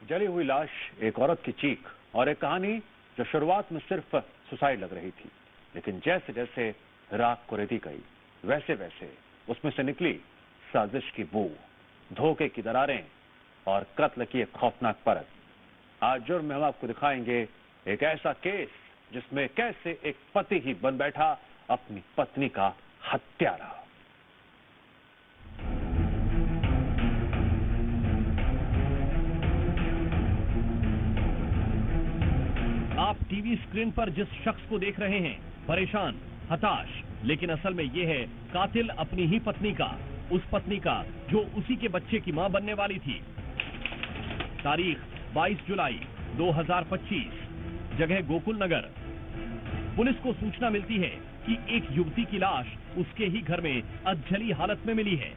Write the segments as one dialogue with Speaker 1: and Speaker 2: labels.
Speaker 1: जली हुई लाश, एक औरत की चीख और एक कहानी जो शुरुआत में सिर्फ सुसाइड लग रही थी, लेकिन जैसे जैसे राख को रेती गई वैसे वैसे उसमें से निकली साजिश की बू, धोखे की दरारें और कत्ल की एक खौफनाक परत। आज जुर्म में हम आपको दिखाएंगे एक ऐसा केस जिसमें कैसे एक पति ही बन बैठा अपनी पत्नी का हत्यारा।
Speaker 2: आप टीवी स्क्रीन पर जिस शख्स को देख रहे हैं, परेशान, हताश, लेकिन असल में ये है कातिल अपनी ही पत्नी का, उस पत्नी का जो उसी के बच्चे की मां बनने वाली थी। तारीख 22 जुलाई 2025, जगह गोकुल नगर। पुलिस को सूचना मिलती है कि एक युवती की लाश उसके ही घर में अधजली हालत में मिली है।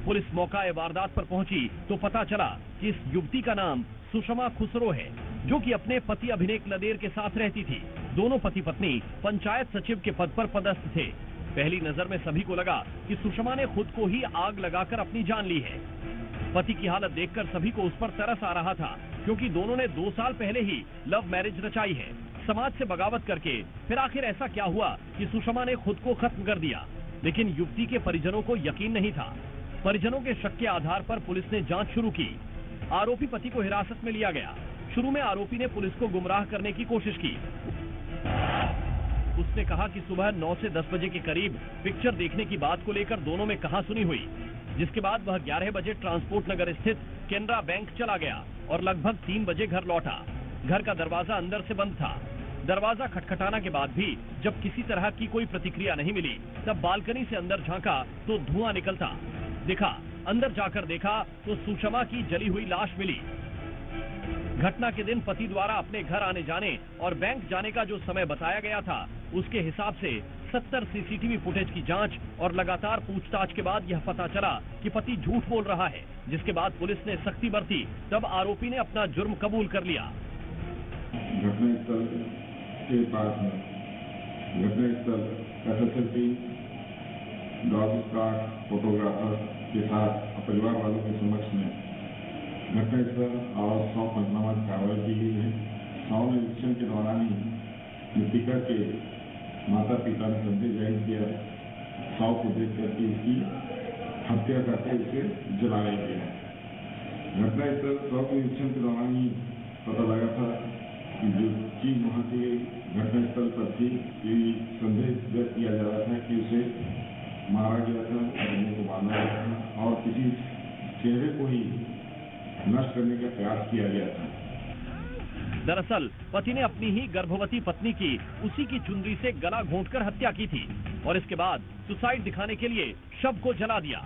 Speaker 2: पुलिस मौका वारदात पर पहुंची तो पता चला कि इस युवती का नाम सुषमा खुसरो है, जो कि अपने पति अभिनेक लदेर के साथ रहती थी। दोनों पति पत्नी पंचायत सचिव के पद पर पदस्थ थे। पहली नजर में सभी को लगा कि सुषमा ने खुद को ही आग लगाकर अपनी जान ली है। पति की हालत देखकर सभी को उस पर तरस आ रहा था, क्योंकि दोनों ने 2 साल पहले ही लव मैरिज रचाई है, समाज से बगावत करके। फिर आखिर ऐसा क्या हुआ कि सुषमा ने खुद को खत्म कर दिया? लेकिन युवती के परिजनों को यकीन नहीं था। परिजनों के शक के आधार पर पुलिस ने जांच शुरू की। आरोपी पति को हिरासत में लिया गया। शुरू में आरोपी ने पुलिस को गुमराह करने की कोशिश की। उसने कहा कि सुबह 9 से 10 बजे के करीब पिक्चर देखने की बात को लेकर दोनों में कहासुनी हुई, जिसके बाद वह 11 बजे ट्रांसपोर्ट नगर स्थित केनरा बैंक चला गया और लगभग 3 बजे घर लौटा। घर का दरवाजा अंदर से बंद था। दरवाजा खटखटाने के बाद भी जब किसी तरह की कोई प्रतिक्रिया नहीं मिली, तब बालकनी से अंदर झांका तो धुआं निकलता दिखा। अंदर जाकर देखा तो सुषमा की जली हुई लाश मिली। घटना के दिन पति द्वारा अपने घर आने जाने और बैंक जाने का जो समय बताया गया था, उसके हिसाब से 70 सीसीटीवी फुटेज की जांच और लगातार पूछताछ के बाद यह पता चला कि पति झूठ बोल रहा है, जिसके बाद पुलिस ने सख्ती बरती। तब आरोपी ने अपना जुर्म कबूल कर लिया।
Speaker 3: घटनास्थल के पास में घटनास्थल SSL team, dog squad, photographer के साथ परिवार वालों के समक्ष में घटनास्थल और 100 पंचनामा कार्रवाई की गई है। 100 निरीक्षण के दौरान ही मृतिका के माता पिता ने संदेह जाहिर किया। 100 को देख करके इसकी हत्या करके उसे जलाया गया। घटनास्थल 100 निरीक्षण के दौरान ही पता लगा था कि जो चीज वहाँ की घटनास्थल पर थी, संदेह व्यक्त किया जा रहा था कि उसे मारा गया था, को बांधा गया था और किसी चेहरे को ही नष्ट करने का प्रयास किया गया था।
Speaker 2: दरअसल पति ने अपनी ही गर्भवती पत्नी की उसी की चुनरी से गला घोंटकर हत्या की थी और इसके बाद सुसाइड दिखाने के लिए शव को जला दिया।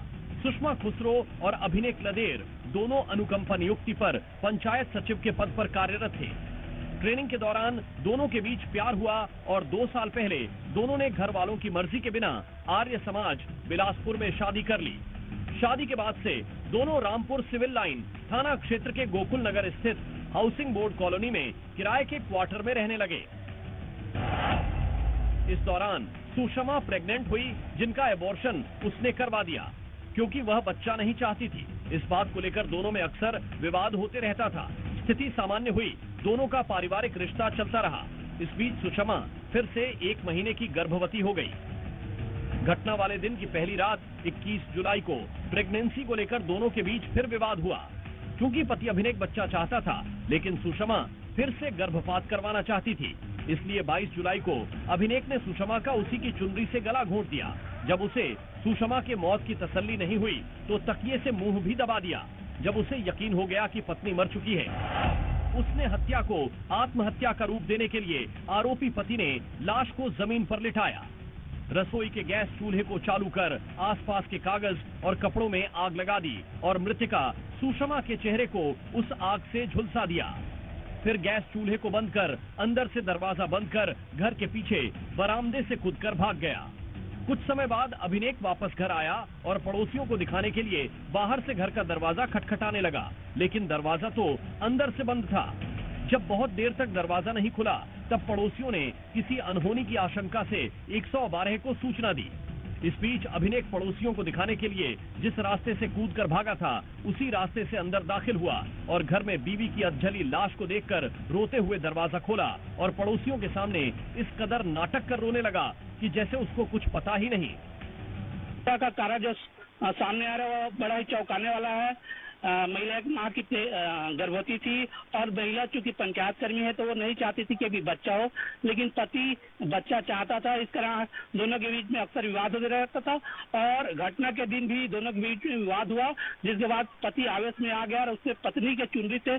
Speaker 2: सुषमा खुसरो और अभिनेक लदेर दोनों अनुकंपा नियुक्ति पर पंचायत सचिव के पद पर कार्यरत थे। ट्रेनिंग के दौरान दोनों के बीच प्यार हुआ और 2 साल पहले दोनों ने घर वालों की मर्जी के बिना आर्य समाज बिलासपुर में शादी कर ली। शादी के बाद से दोनों रामपुर सिविल लाइन थाना क्षेत्र के गोकुल नगर स्थित हाउसिंग बोर्ड कॉलोनी में किराए के क्वार्टर में रहने लगे। इस दौरान सुषमा प्रेग्नेंट हुई, जिनका एबॉर्शन उसने करवा दिया, क्योंकि वह बच्चा नहीं चाहती थी। इस बात को लेकर दोनों में अक्सर विवाद होते रहता था। स्थिति सामान्य हुई, दोनों का पारिवारिक रिश्ता चलता रहा। इस बीच सुषमा फिर से 1 महीने की गर्भवती हो गई। घटना वाले दिन की पहली रात 21 जुलाई को प्रेगनेंसी को लेकर दोनों के बीच फिर विवाद हुआ। क्योंकि पति अभिनेक बच्चा चाहता था, लेकिन सुषमा फिर से गर्भपात करवाना चाहती थी, इसलिए 22 जुलाई को अभिनेक ने सुषमा का उसी की चुनरी से गला घोंट दिया। जब उसे सुषमा के मौत की तसल्ली नहीं हुई तो तकिए से मुंह भी दबा दिया। जब उसे यकीन हो गया कि पत्नी मर चुकी है, उसने हत्या को आत्महत्या का रूप देने के लिए आरोपी पति ने लाश को जमीन पर लिटाया। रसोई के गैस चूल्हे को चालू कर आसपास के कागज और कपड़ों में आग लगा दी और मृतिका सुषमा के चेहरे को उस आग से झुलसा दिया। फिर गैस चूल्हे को बंद कर अंदर से दरवाजा बंद कर घर के पीछे बरामदे से कूदकर भाग गया। कुछ समय बाद अभिनेक वापस घर आया और पड़ोसियों को दिखाने के लिए बाहर से घर का दरवाजा खटखटाने लगा, लेकिन दरवाजा तो अंदर से बंद था। जब बहुत देर तक दरवाजा नहीं खुला, तब पड़ोसियों ने किसी अनहोनी की आशंका से 112 को सूचना दी। इस बीच अभिनेक पड़ोसियों को दिखाने के लिए जिस रास्ते से कूदकर भागा था उसी रास्ते से अंदर दाखिल हुआ और घर में बीवी की अधजली लाश को देखकर रोते हुए दरवाजा खोला और पड़ोसियों के सामने इस कदर नाटक कर रोने लगा कि जैसे उसको कुछ पता ही नहीं।
Speaker 4: का कारण जो सामने आ रहा है वो बड़ा ही चौंकाने वाला है। महिला की मां की गर्भवती थी और महिला चूंकि पंचायत कर्मी है तो वो नहीं चाहती थी कि अभी बच्चा हो, लेकिन पति बच्चा चाहता था। इस तरह दोनों के बीच में अक्सर विवाद होते रहता था और घटना के दिन भी दोनों के बीच में विवाद हुआ, जिसके बाद पति आवेश में आ गया और उसने पत्नी के चुनरी से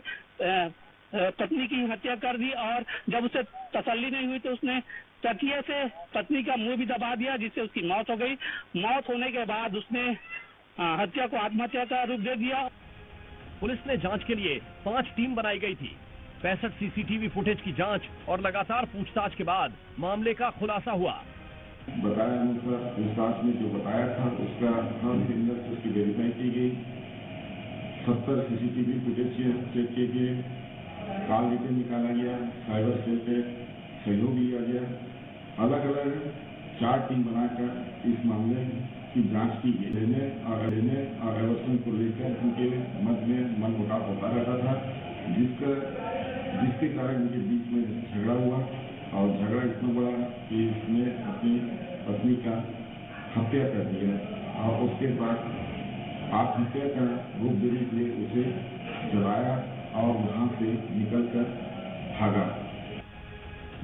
Speaker 4: पत्नी की हत्या कर दी और जब उसे तसल्ली नहीं हुई तो उसने तकिए से पत्नी का मुंह भी दबा दिया, जिससे उसकी मौत हो गई। मौत होने के बाद उसने हत्या को आत्महत्या का रूप दे दिया।
Speaker 2: पुलिस ने जांच के लिए 5 टीम बनाई गई थी। 65 सीसीटीवी फुटेज की जांच और लगातार पूछताछ के बाद मामले का खुलासा हुआ।
Speaker 3: बताया अनुसार पूछताछ में जो बताया था उसका हर सिग्नल से उसकी वेरीफाई की गई। 70 सीसीटीवी फुटेज चेक किए गए, कॉल डिटेल निकाला गया, साइबर सेल से सहयोग लिया गया। अलग अलग 4 टीम बनाकर इस मामले की जांच की गई। लेने और एवर्सन को लेकर उनके मध्य में मनमुटाव होता रहता था, जिसके कारण उनके बीच में झगड़ा हुआ और झगड़ा इतना बड़ा कि उसने अपनी पत्नी का हत्या कर दिया और उसके बाद आत्महत्या का रूप देने के लिए उसे जलाया और वहां से निकलकर भागा।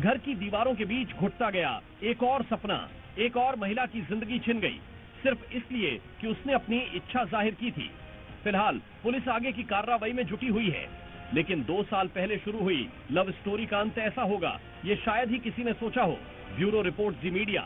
Speaker 2: घर की दीवारों के बीच घुटता गया एक और सपना, एक और महिला की जिंदगी छिन गई, सिर्फ इसलिए कि उसने अपनी इच्छा जाहिर की थी। फिलहाल पुलिस आगे की कार्रवाई में जुटी हुई है, लेकिन 2 साल पहले शुरू हुई लव स्टोरी का अंत ऐसा होगा ये शायद ही किसी ने सोचा हो। ब्यूरो रिपोर्ट, जी मीडिया।